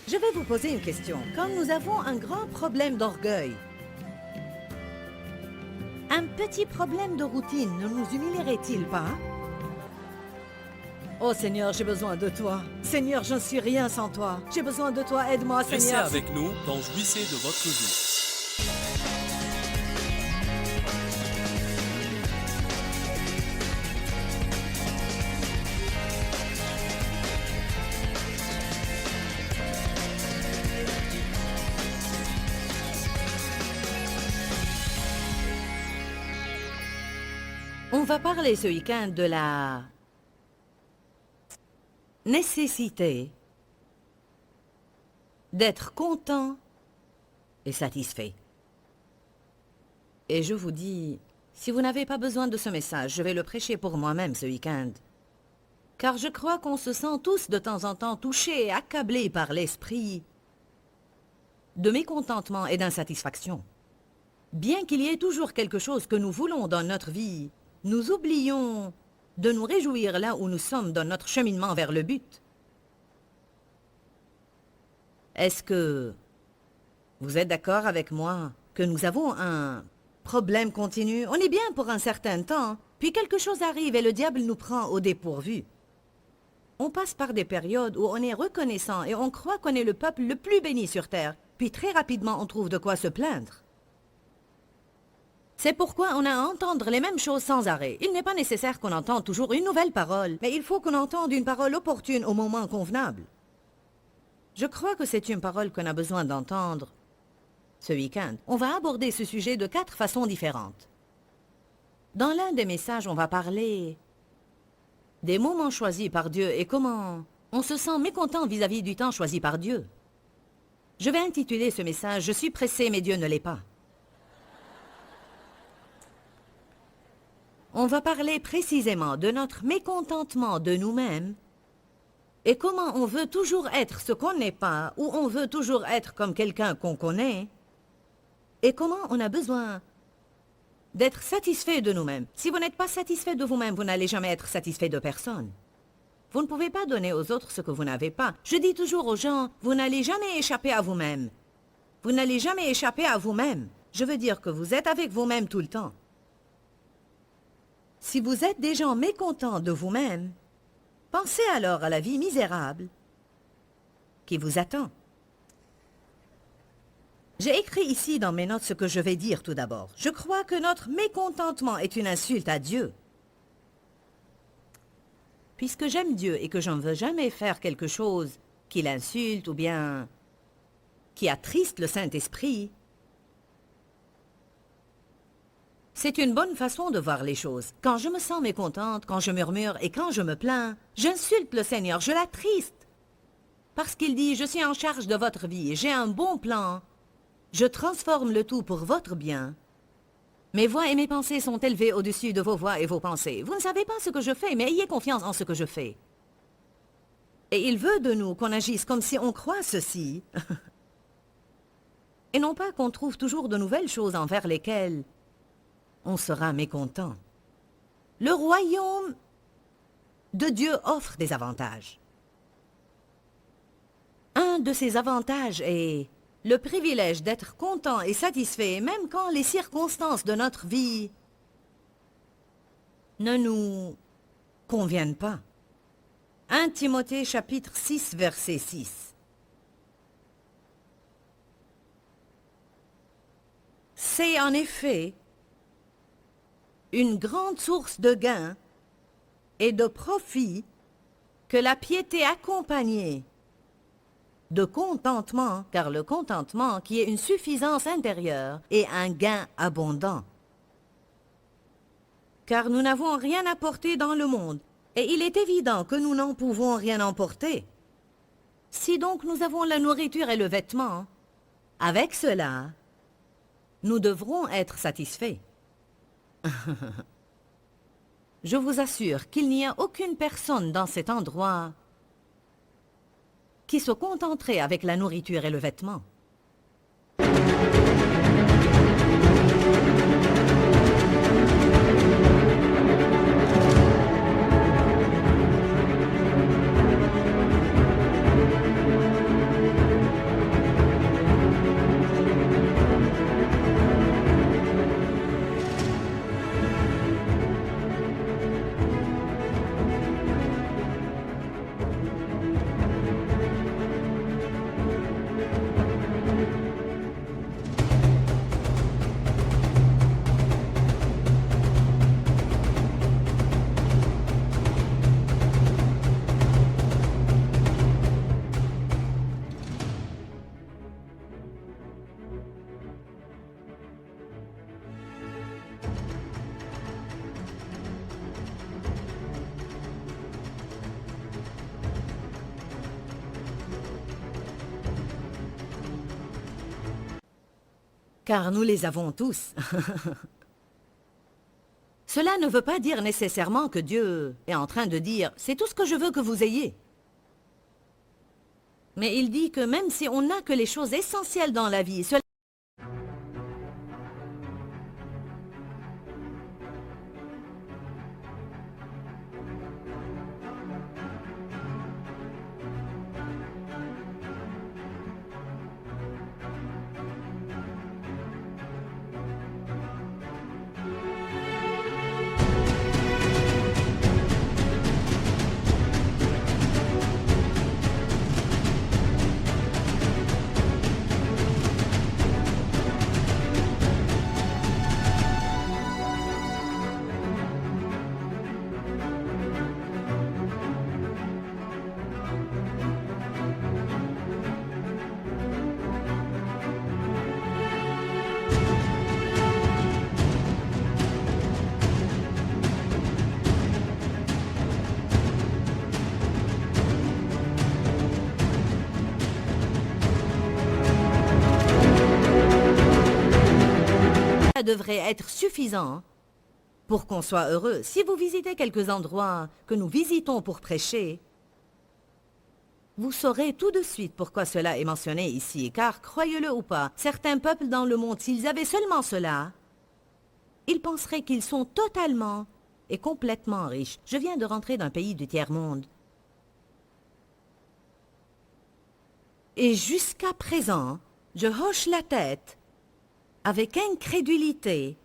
Je vais vous poser une question. Quand nous avons un grand problème d'orgueil, un petit problème de routine ne nous humilierait-il pas? Oh Seigneur, j'ai besoin de toi. Seigneur, je ne suis rien sans toi. J'ai besoin de toi, aide-moi, Restez Seigneur. avec nous dans Jouissez de votre vie. On va parler ce week-end de la nécessité d'être content et satisfait. Et je vous dis, si vous n'avez pas besoin de ce message, je vais le prêcher pour moi-même ce week-end. Car je crois qu'on se sent tous de temps en temps touchés et accablés par l'esprit de mécontentement et d'insatisfaction. Bien qu'il y ait toujours quelque chose que nous voulons dans notre vie, nous oublions de nous réjouir là où nous sommes dans notre cheminement vers le but. Est-ce que vous êtes d'accord avec moi que nous avons un problème continu? On est bien pour un certain temps, puis quelque chose arrive et le diable nous prend au dépourvu. On passe par des périodes où on est reconnaissant et on croit qu'on est le peuple le plus béni sur terre, puis très rapidement on trouve de quoi se plaindre. C'est pourquoi on a à entendre les mêmes choses sans arrêt. Il n'est pas nécessaire qu'on entende toujours une nouvelle parole, mais il faut qu'on entende une parole opportune au moment convenable. Je crois que c'est une parole qu'on a besoin d'entendre ce week-end. On va aborder ce sujet de 4 façons différentes. Dans l'un des messages, on va parler des moments choisis par Dieu et comment on se sent mécontent vis-à-vis du temps choisi par Dieu. Je vais intituler ce message « Je suis pressé, mais Dieu ne l'est pas ». On va parler précisément de notre mécontentement de nous-mêmes et comment on veut toujours être ce qu'on n'est pas ou on veut toujours être comme quelqu'un qu'on connaît et comment on a besoin d'être satisfait de nous-mêmes. Si vous n'êtes pas satisfait de vous-même, vous n'allez jamais être satisfait de personne. Vous ne pouvez pas donner aux autres ce que vous n'avez pas. Je dis toujours aux gens, vous n'allez jamais échapper à vous-même. Vous n'allez jamais échapper à vous-même. Je veux dire que vous êtes avec vous-même tout le temps. Si vous êtes des gens mécontents de vous-même, pensez alors à la vie misérable qui vous attend. J'ai écrit ici dans mes notes ce que je vais dire tout d'abord. Je crois que notre mécontentement est une insulte à Dieu. Puisque j'aime Dieu et que je ne veux jamais faire quelque chose qui l'insulte ou bien qui attriste le Saint-Esprit, c'est une bonne façon de voir les choses. Quand je me sens mécontente, quand je murmure et quand je me plains, j'insulte le Seigneur, je l'attriste. Parce qu'il dit, je suis en charge de votre vie, j'ai un bon plan. Je transforme le tout pour votre bien. Mes voix et mes pensées sont élevées au-dessus de vos voix et vos pensées. Vous ne savez pas ce que je fais, mais ayez confiance en ce que je fais. Et il veut de nous qu'on agisse comme si on croit ceci. Et non pas qu'on trouve toujours de nouvelles choses envers lesquelles on sera mécontent. Le royaume de Dieu offre des avantages. Un de ces avantages est le privilège d'être content et satisfait même quand les circonstances de notre vie ne nous conviennent pas. 1 Timothée chapitre 6 verset 6. C'est en effet une grande source de gain et de profit que la piété accompagnée de contentement, car le contentement qui est une suffisance intérieure est un gain abondant. Car nous n'avons rien apporté dans le monde, et il est évident que nous n'en pouvons rien emporter. Si donc nous avons la nourriture et le vêtement, avec cela, nous devrons être satisfaits. Je vous assure qu'il n'y a aucune personne dans cet endroit qui se contenterait avec la nourriture et le vêtement. car nous les avons tous. Cela ne veut pas dire nécessairement que Dieu est en train de dire « c'est tout ce que je veux que vous ayez ». Mais il dit que même si on n'a que les choses essentielles dans la vie, cela devrait être suffisant pour qu'on soit heureux. Si vous visitez quelques endroits que nous visitons pour prêcher, vous saurez tout de suite pourquoi cela est mentionné ici, car croyez-le ou pas, certains peuples dans le monde, s'ils avaient seulement cela, ils penseraient qu'ils sont totalement et complètement riches. Je viens de rentrer d'un pays du tiers-monde. Et jusqu'à présent, je hoche la tête avec incrédulité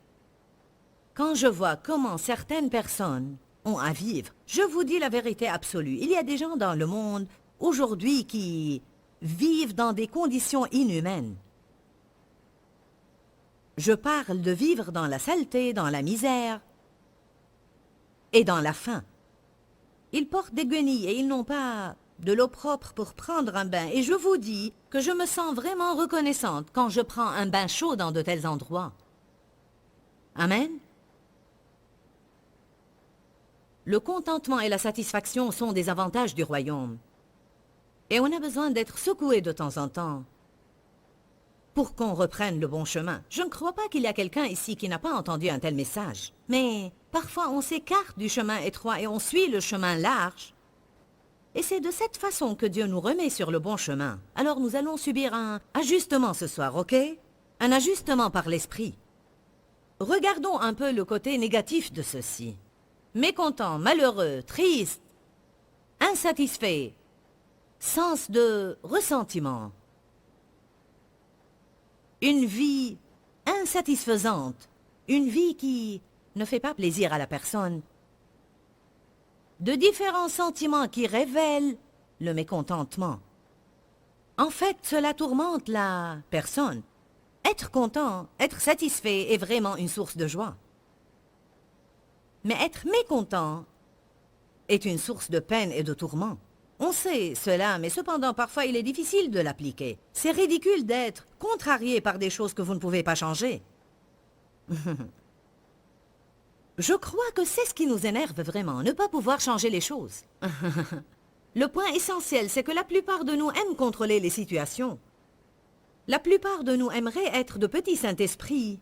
quand je vois comment certaines personnes ont à vivre. Je vous dis la vérité absolue. Il y a des gens dans le monde aujourd'hui qui vivent dans des conditions inhumaines. Je parle de vivre dans la saleté, dans la misère et dans la faim. Ils portent des guenilles et ils n'ont pas de l'eau propre pour prendre un bain. Et je vous dis que je me sens vraiment reconnaissante quand je prends un bain chaud dans de tels endroits. Amen. Le contentement et la satisfaction sont des avantages du royaume. Et on a besoin d'être secoué de temps en temps pour qu'on reprenne le bon chemin. Je ne crois pas qu'il y a quelqu'un ici qui n'a pas entendu un tel message. Mais parfois on s'écarte du chemin étroit et on suit le chemin large. Et c'est de cette façon que Dieu nous remet sur le bon chemin. Alors nous allons subir un ajustement ce soir, ok? Un ajustement par l'esprit. Regardons un peu le côté négatif de ceci. Mécontent, malheureux, triste, insatisfait, sens de ressentiment. Une vie insatisfaisante, une vie qui ne fait pas plaisir à la personne. De différents sentiments qui révèlent le mécontentement. En fait, cela tourmente la personne. Être content, être satisfait est vraiment une source de joie. Mais être mécontent est une source de peine et de tourment. On sait cela, mais cependant, parfois, il est difficile de l'appliquer. C'est ridicule d'être contrarié par des choses que vous ne pouvez pas changer. Je crois que c'est ce qui nous énerve vraiment, ne pas pouvoir changer les choses. Le point essentiel, c'est que la plupart de nous aiment contrôler les situations. La plupart de nous aimeraient être de petits Saint-Esprits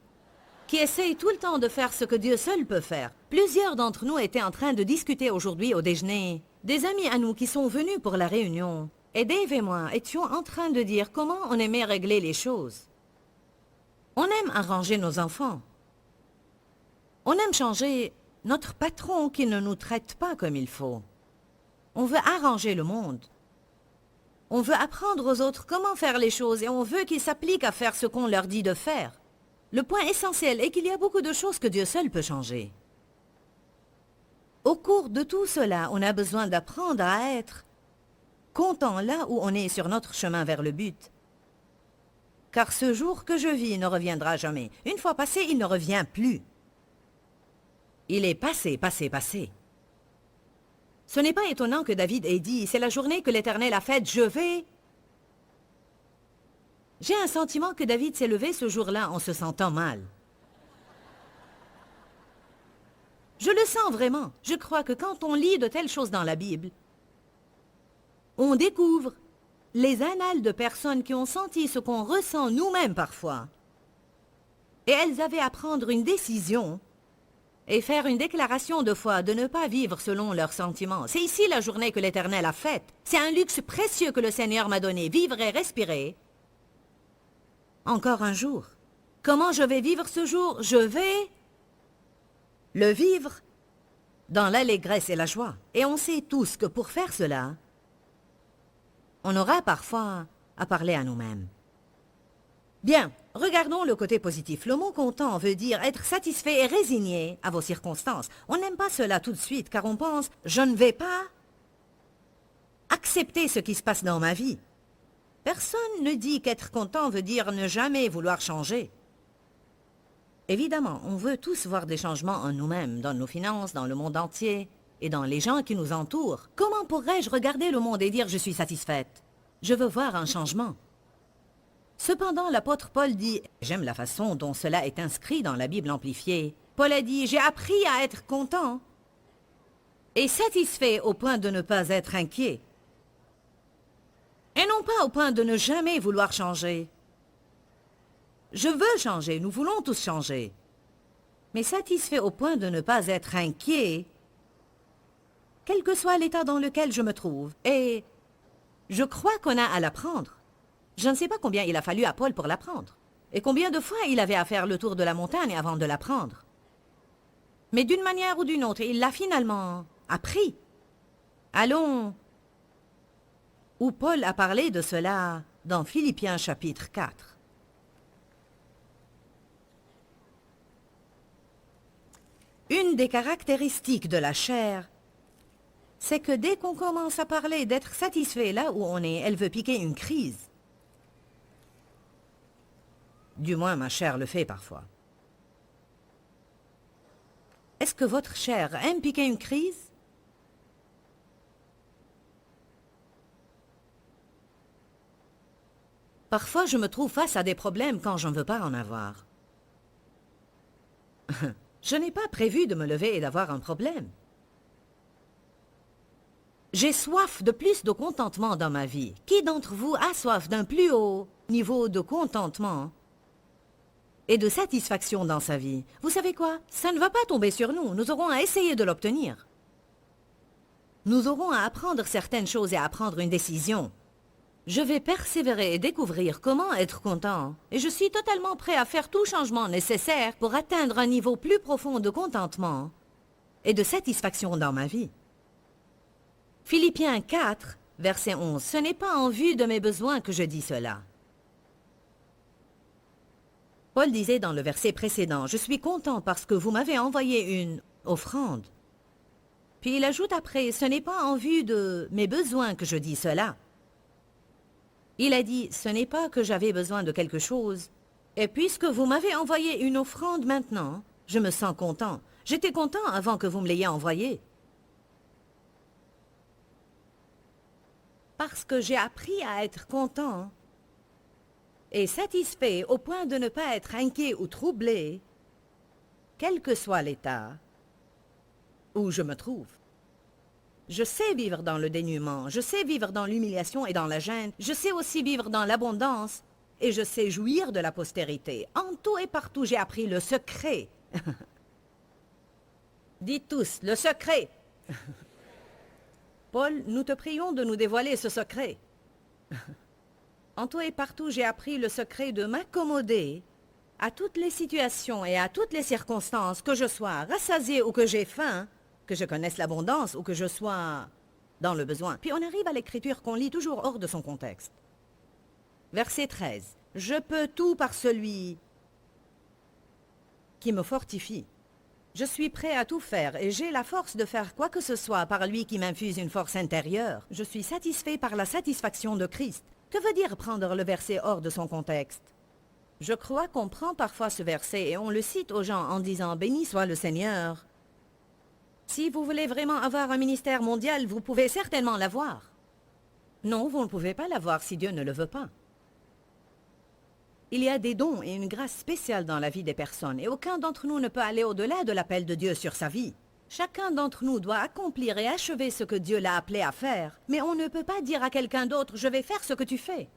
qui essayent tout le temps de faire ce que Dieu seul peut faire. Plusieurs d'entre nous étaient en train de discuter aujourd'hui au déjeuner. Des amis à nous qui sont venus pour la réunion. Et Dave et moi étions en train de dire comment on aimait régler les choses. On aime arranger nos enfants. On aime changer notre patron qui ne nous traite pas comme il faut. On veut arranger le monde. On veut apprendre aux autres comment faire les choses et on veut qu'ils s'appliquent à faire ce qu'on leur dit de faire. Le point essentiel est qu'il y a beaucoup de choses que Dieu seul peut changer. Au cours de tout cela, on a besoin d'apprendre à être content là où on est sur notre chemin vers le but. Car ce jour que je vis ne reviendra jamais. Une fois passé, il ne revient plus. Il est passé, passé, passé. Ce n'est pas étonnant que David ait dit « C'est la journée que l'Éternel a faite, je vais... » J'ai un sentiment que David s'est levé ce jour-là en se sentant mal. Je le sens vraiment. Je crois que quand on lit de telles choses dans la Bible, on découvre les annales de personnes qui ont senti ce qu'on ressent nous-mêmes parfois. Et elles avaient à prendre une décision et faire une déclaration de foi de ne pas vivre selon leurs sentiments. C'est ici la journée que l'Éternel a faite. C'est un luxe précieux que le Seigneur m'a donné, vivre et respirer. Encore un jour. Comment je vais vivre ce jour? Je vais le vivre dans l'allégresse et la joie. Et on sait tous que pour faire cela, on aura parfois à parler à nous-mêmes. Bien, regardons le côté positif. Le mot content veut dire être satisfait et résigné à vos circonstances. On n'aime pas cela tout de suite car on pense « je ne vais pas accepter ce qui se passe dans ma vie ». Personne ne dit qu'être content veut dire ne jamais vouloir changer. Évidemment, on veut tous voir des changements en nous-mêmes, dans nos finances, dans le monde entier et dans les gens qui nous entourent. Comment pourrais-je regarder le monde et dire « je suis satisfaite » ? Je veux voir un changement. Cependant, l'apôtre Paul dit, j'aime la façon dont cela est inscrit dans la Bible amplifiée. Paul a dit, j'ai appris à être content et satisfait au point de ne pas être inquiet. Et non pas au point de ne jamais vouloir changer. Je veux changer, nous voulons tous changer. Mais satisfait au point de ne pas être inquiet, quel que soit l'état dans lequel je me trouve. Et je crois qu'on a à l'apprendre. Je ne sais pas combien il a fallu à Paul pour l'apprendre, et combien de fois il avait à faire le tour de la montagne avant de l'apprendre. Mais d'une manière ou d'une autre, il l'a finalement appris. Allons, où Paul a parlé de cela dans Philippiens chapitre 4. Une des caractéristiques de la chair, c'est que dès qu'on commence à parler d'être satisfait là où on est, elle veut piquer une crise. Du moins, ma chair le fait parfois. Est-ce que votre chair aime piquer une crise? Parfois, je me trouve face à des problèmes quand je ne veux pas en avoir. Je n'ai pas prévu de me lever et d'avoir un problème. J'ai soif de plus de contentement dans ma vie. Qui d'entre vous a soif d'un plus haut niveau de contentement et de satisfaction dans sa vie? Vous savez quoi? Ça ne va pas tomber sur nous. Nous aurons à essayer de l'obtenir. Nous aurons à apprendre certaines choses et à prendre une décision. Je vais persévérer et découvrir comment être content. Et je suis totalement prêt à faire tout changement nécessaire pour atteindre un niveau plus profond de contentement et de satisfaction dans ma vie. Philippiens 4, verset 11. Ce n'est pas en vue de mes besoins que je dis cela. Paul disait dans le verset précédent, « Je suis content parce que vous m'avez envoyé une offrande. » Puis il ajoute après, « Ce n'est pas en vue de mes besoins que je dis cela. » Il a dit, « Ce n'est pas que j'avais besoin de quelque chose. Et puisque vous m'avez envoyé une offrande maintenant, je me sens content. J'étais content avant que vous me l'ayez envoyée. Parce que j'ai appris à être content et satisfait au point de ne pas être inquiet ou troublé, quel que soit l'état où je me trouve. Je sais vivre dans le dénuement, je sais vivre dans l'humiliation et dans la gêne, je sais aussi vivre dans l'abondance et je sais jouir de la postérité. En tout et partout, j'ai appris le secret. Dites tous, le secret. Paul, nous te prions de nous dévoiler ce secret. En tout et partout, j'ai appris le secret de m'accommoder à toutes les situations et à toutes les circonstances, que je sois rassasié ou que j'ai faim, que je connaisse l'abondance ou que je sois dans le besoin. Puis on arrive à l'écriture qu'on lit toujours hors de son contexte. Verset 13. « Je peux tout par celui qui me fortifie. Je suis prêt à tout faire et j'ai la force de faire quoi que ce soit par lui qui m'infuse une force intérieure. Je suis satisfait par la satisfaction de Christ. » Que veut dire prendre le verset hors de son contexte? Je crois qu'on prend parfois ce verset et on le cite aux gens en disant « Béni soit le Seigneur ». Si vous voulez vraiment avoir un ministère mondial, vous pouvez certainement l'avoir. Non, vous ne pouvez pas l'avoir si Dieu ne le veut pas. Il y a des dons et une grâce spéciale dans la vie des personnes et aucun d'entre nous ne peut aller au-delà de l'appel de Dieu sur sa vie. Chacun d'entre nous doit accomplir et achever ce que Dieu l'a appelé à faire, mais on ne peut pas dire à quelqu'un d'autre « je vais faire ce que tu fais ».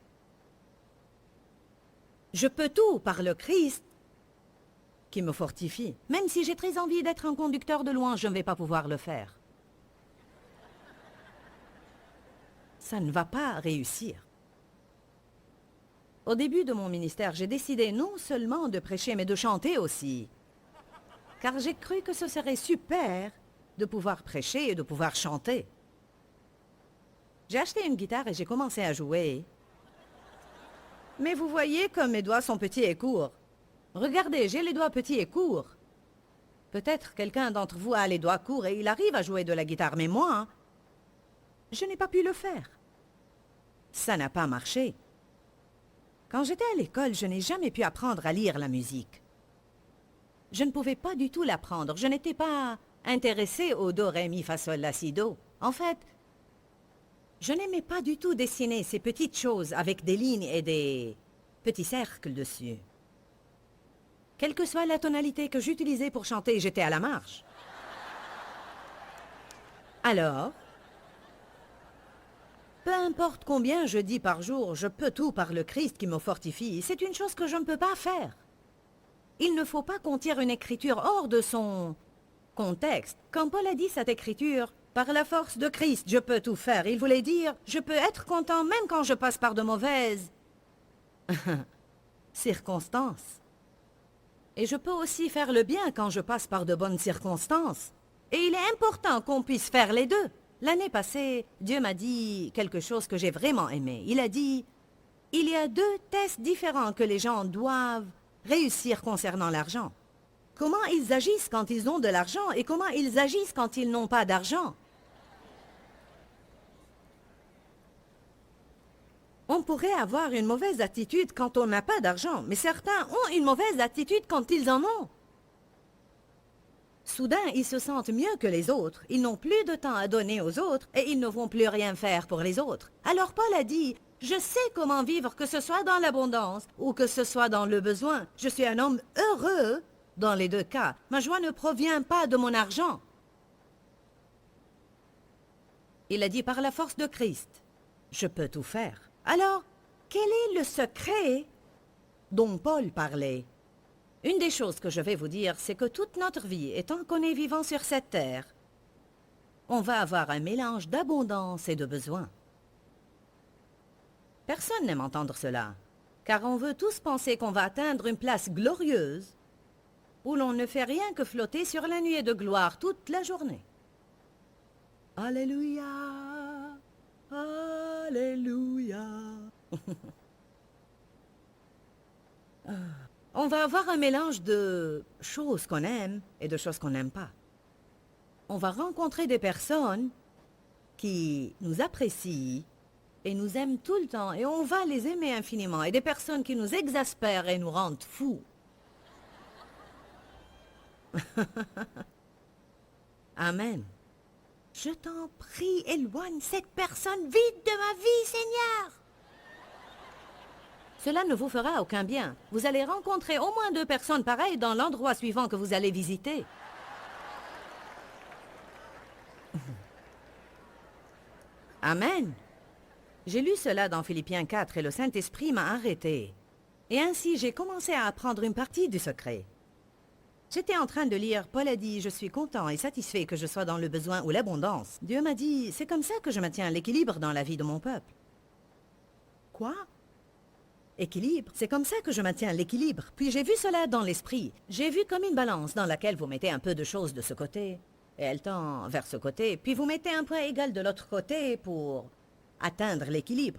Je peux tout par le Christ qui me fortifie. Même si j'ai très envie d'être un conducteur de louange, je ne vais pas pouvoir le faire. Ça ne va pas réussir. Au début de mon ministère, j'ai décidé non seulement de prêcher, mais de chanter aussi. Car j'ai cru que ce serait super de pouvoir prêcher et de pouvoir chanter. J'ai acheté une guitare et j'ai commencé à jouer. Mais vous voyez comme mes doigts sont petits et courts. Regardez, j'ai les doigts petits et courts. Peut-être quelqu'un d'entre vous a les doigts courts et il arrive à jouer de la guitare, mais moi, je n'ai pas pu le faire. Ça n'a pas marché. Quand j'étais à l'école, je n'ai jamais pu apprendre à lire la musique. Je ne pouvais pas du tout l'apprendre. Je n'étais pas intéressée au do, ré, mi, fa, sol, la, si, do. En fait, je n'aimais pas du tout dessiner ces petites choses avec des lignes et des petits cercles dessus. Quelle que soit la tonalité que j'utilisais pour chanter, j'étais à la marge. Alors, peu importe combien je dis par jour, je peux tout par le Christ qui me fortifie, c'est une chose que je ne peux pas faire. Il ne faut pas qu'on tire une écriture hors de son contexte. Quand Paul a dit cette écriture, par la force de Christ, je peux tout faire, il voulait dire, je peux être content même quand je passe par de mauvaises circonstances. Et je peux aussi faire le bien quand je passe par de bonnes circonstances. Et il est important qu'on puisse faire les deux. L'année passée, Dieu m'a dit quelque chose que j'ai vraiment aimé. Il a dit, il y a deux tests différents que les gens doivent réussir concernant l'argent. Comment ils agissent quand ils ont de l'argent et comment ils agissent quand ils n'ont pas d'argent. On pourrait avoir une mauvaise attitude quand on n'a pas d'argent, mais certains ont une mauvaise attitude quand ils en ont. Soudain, ils se sentent mieux que les autres, ils n'ont plus de temps à donner aux autres et ils ne vont plus rien faire pour les autres. Alors Paul a dit, je sais comment vivre, que ce soit dans l'abondance ou que ce soit dans le besoin. Je suis un homme heureux dans les deux cas. Ma joie ne provient pas de mon argent. Il a dit par la force de Christ, je peux tout faire. Alors, quel est le secret dont Paul parlait? Une des choses que je vais vous dire, c'est que toute notre vie, étant qu'on est vivant sur cette terre, on va avoir un mélange d'abondance et de besoin. Personne n'aime entendre cela, car on veut tous penser qu'on va atteindre une place glorieuse où l'on ne fait rien que flotter sur la nuée de gloire toute la journée. Alléluia, Alléluia. On va avoir un mélange de choses qu'on aime et de choses qu'on n'aime pas. On va rencontrer des personnes qui nous apprécient et nous aiment tout le temps et on va les aimer infiniment. Et des personnes qui nous exaspèrent et nous rendent fous. Amen. Je t'en prie, éloigne cette personne vite de ma vie, Seigneur. Cela ne vous fera aucun bien. Vous allez rencontrer au moins 2 personnes pareilles dans l'endroit suivant que vous allez visiter. Amen. J'ai lu cela dans Philippiens 4 et le Saint-Esprit m'a arrêté. Et ainsi, j'ai commencé à apprendre une partie du secret. J'étais en train de lire, Paul a dit, je suis content et satisfait que je sois dans le besoin ou l'abondance. Dieu m'a dit, c'est comme ça que je maintiens l'équilibre dans la vie de mon peuple. Quoi? Équilibre, c'est comme ça que je maintiens l'équilibre. Puis j'ai vu cela dans l'esprit. J'ai vu comme une balance dans laquelle vous mettez un peu de choses de ce côté, et elle tend vers ce côté, puis vous mettez un poids égal de l'autre côté pour atteindre l'équilibre.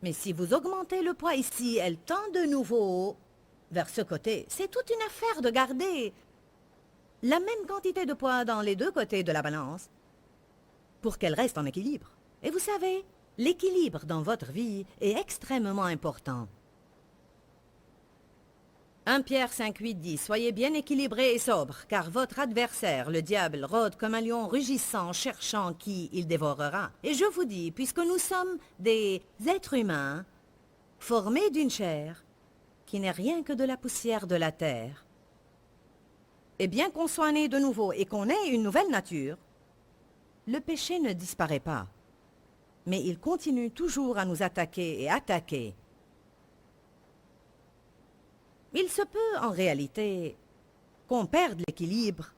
Mais si vous augmentez le poids ici, elle tend de nouveau vers ce côté. C'est toute une affaire de garder la même quantité de poids dans les deux côtés de la balance pour qu'elle reste en équilibre. Et vous savez, l'équilibre dans votre vie est extrêmement important. 1 Pierre 5,8 dit « Soyez bien équilibrés et sobres, car votre adversaire, le diable, rôde comme un lion rugissant, cherchant qui il dévorera. Et je vous dis, puisque nous sommes des êtres humains, formés d'une chair, qui n'est rien que de la poussière de la terre, et bien qu'on soit né de nouveau et qu'on ait une nouvelle nature, le péché ne disparaît pas, mais il continue toujours à nous attaquer et attaquer. Il se peut, en réalité, qu'on perde l'équilibre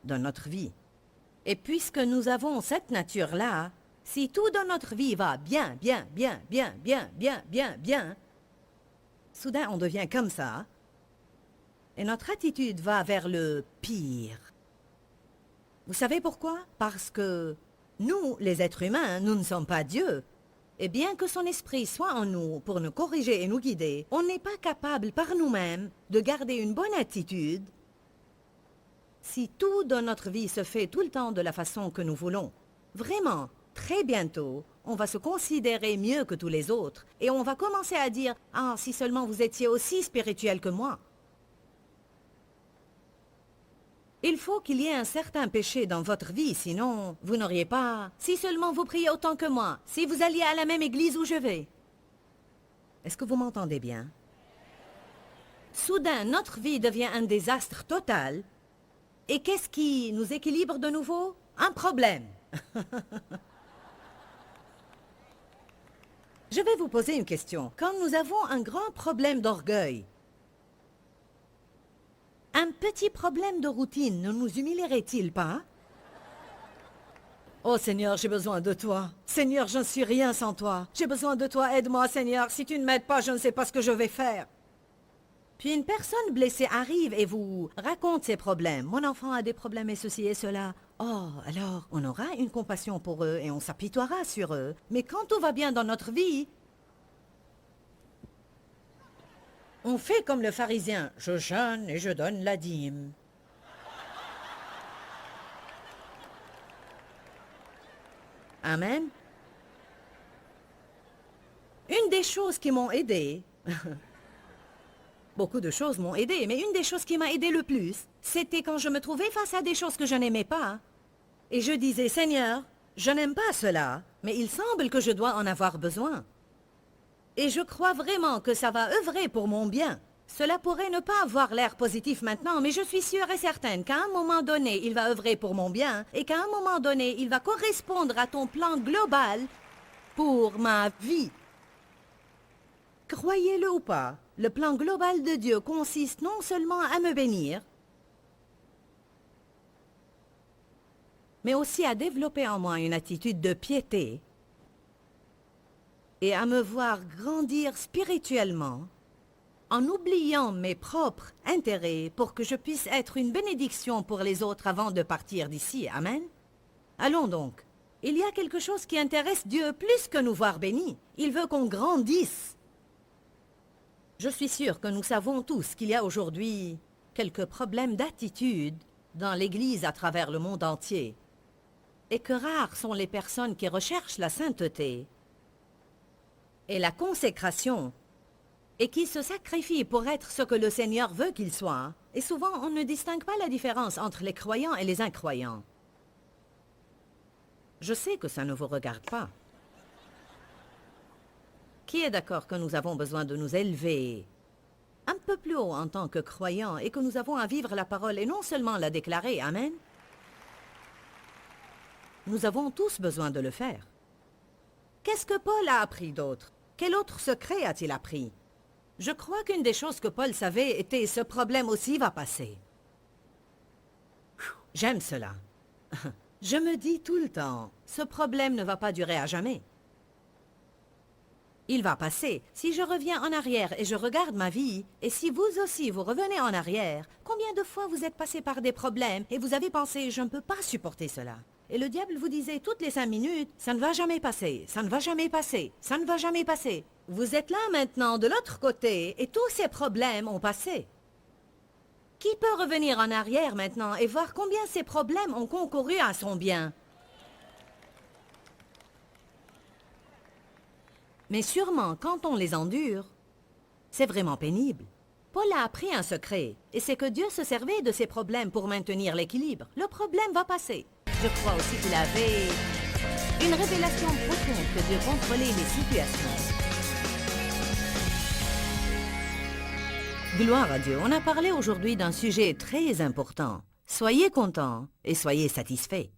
de notre vie. Et puisque nous avons cette nature-là, si tout dans notre vie va bien, soudain on devient comme ça, et notre attitude va vers le pire. Vous savez pourquoi? Parce que nous, les êtres humains, nous ne sommes pas Dieu. Et bien que son esprit soit en nous pour nous corriger et nous guider, on n'est pas capable par nous-mêmes de garder une bonne attitude si tout dans notre vie se fait tout le temps de la façon que nous voulons. Vraiment, très bientôt, on va se considérer mieux que tous les autres et on va commencer à dire « Ah, si seulement vous étiez aussi spirituel que moi ». Il faut qu'il y ait un certain péché dans votre vie, sinon vous n'auriez pas... Si seulement vous priez autant que moi, si vous alliez à la même église où je vais. Est-ce que vous m'entendez bien? Soudain, notre vie devient un désastre total. Et qu'est-ce qui nous équilibre de nouveau? Un problème. Je vais vous poser une question. Quand nous avons un grand problème d'orgueil, un petit problème de routine ne nous humilierait-il pas? Oh Seigneur, j'ai besoin de toi. Seigneur, je ne suis rien sans toi. J'ai besoin de toi, aide-moi Seigneur. Si tu ne m'aides pas, je ne sais pas ce que je vais faire. Puis une personne blessée arrive et vous raconte ses problèmes. Mon enfant a des problèmes et ceci et cela. Oh, alors on aura une compassion pour eux et on s'apitoiera sur eux. Mais quand tout va bien dans notre vie, on fait comme le pharisien. Je jeûne et je donne la dîme. Amen. Une des choses qui m'ont aidé, beaucoup de choses m'ont aidé, mais une des choses qui m'a aidé le plus, c'était quand je me trouvais face à des choses que je n'aimais pas. Et je disais, Seigneur, je n'aime pas cela, mais il semble que je dois en avoir besoin. Et je crois vraiment que ça va œuvrer pour mon bien. Cela pourrait ne pas avoir l'air positif maintenant, mais je suis sûre et certaine qu'à un moment donné, il va œuvrer pour mon bien et qu'à un moment donné, il va correspondre à ton plan global pour ma vie. Croyez-le ou pas, le plan global de Dieu consiste non seulement à me bénir, mais aussi à développer en moi une attitude de piété et à me voir grandir spirituellement en oubliant mes propres intérêts pour que je puisse être une bénédiction pour les autres avant de partir d'ici. Amen. Allons donc. Il y a quelque chose qui intéresse Dieu plus que nous voir bénis. Il veut qu'on grandisse. Je suis sûre que nous savons tous qu'il y a aujourd'hui quelques problèmes d'attitude dans l'Église à travers le monde entier et que rares sont les personnes qui recherchent la sainteté et la consécration et qui se sacrifient pour être ce que le Seigneur veut qu'ils soient. Et souvent, on ne distingue pas la différence entre les croyants et les incroyants. Je sais que ça ne vous regarde pas. Qui est d'accord que nous avons besoin de nous élever un peu plus haut en tant que croyants et que nous avons à vivre la parole et non seulement la déclarer? Amen. Nous avons tous besoin de le faire. Qu'est-ce que Paul a appris d'autre? Quel autre secret a-t-il appris? Je crois qu'une des choses que Paul savait était « ce problème aussi va passer ». J'aime cela. Je me dis tout le temps « ce problème ne va pas durer à jamais ». Il va passer. Si je reviens en arrière et je regarde ma vie, et si vous aussi vous revenez en arrière, combien de fois vous êtes passé par des problèmes et vous avez pensé « je ne peux pas supporter cela ». Et le diable vous disait toutes les 5 minutes « ça ne va jamais passer, ça ne va jamais passer, ça ne va jamais passer ». Vous êtes là maintenant de l'autre côté et tous ces problèmes ont passé. Qui peut revenir en arrière maintenant et voir combien ces problèmes ont concouru à son bien? Mais sûrement, quand on les endure, c'est vraiment pénible. Paul a appris un secret, et c'est que Dieu se servait de ces problèmes pour maintenir l'équilibre. Le problème va passer. Je crois aussi qu'il avait une révélation profonde que Dieu contrôlait les situations. Gloire à Dieu, on a parlé aujourd'hui d'un sujet très important. Soyez contents et soyez satisfaits.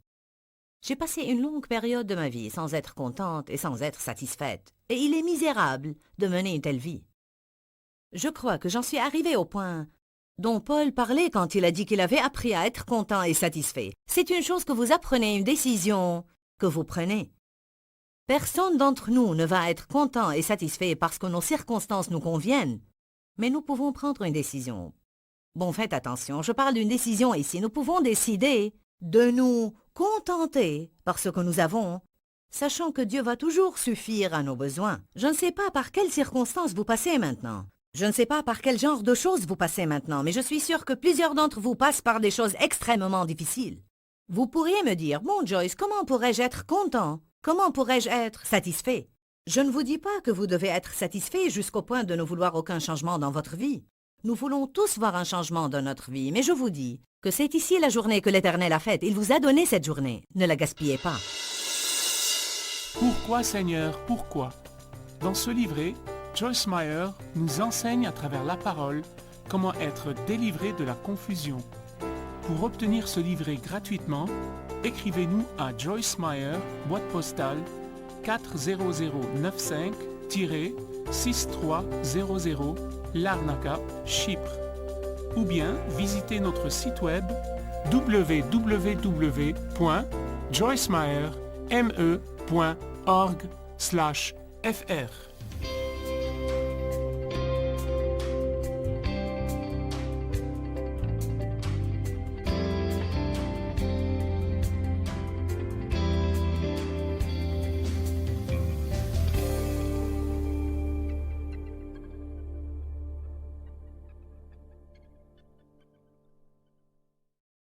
J'ai passé une longue période de ma vie sans être contente et sans être satisfaite. Et il est misérable de mener une telle vie. Je crois que j'en suis arrivée au point dont Paul parlait quand il a dit qu'il avait appris à être content et satisfait. C'est une chose que vous apprenez, une décision que vous prenez. Personne d'entre nous ne va être content et satisfait parce que nos circonstances nous conviennent, mais nous pouvons prendre une décision. Bon, faites attention, je parle d'une décision ici. Nous pouvons décider de nous contenter par ce que nous avons, sachant que Dieu va toujours suffire à nos besoins. Je ne sais pas par quelles circonstances vous passez maintenant. Je ne sais pas par quel genre de choses vous passez maintenant, mais je suis sûre que plusieurs d'entre vous passent par des choses extrêmement difficiles. Vous pourriez me dire, bon Joyce, comment pourrais-je être content? Comment pourrais-je être satisfait? Je ne vous dis pas que vous devez être satisfait jusqu'au point de ne vouloir aucun changement dans votre vie. Nous voulons tous voir un changement dans notre vie, mais je vous dis que c'est ici la journée que l'Éternel a faite. Il vous a donné cette journée. Ne la gaspillez pas. Pourquoi Seigneur, pourquoi? Dans ce livret, Joyce Meyer nous enseigne à travers la parole comment être délivré de la confusion. Pour obtenir ce livret gratuitement, écrivez-nous à Joyce Meyer, boîte postale 40095-6300 Larnaca, Chypre. Ou bien visitez notre site web www.joycemeyer.org/fr.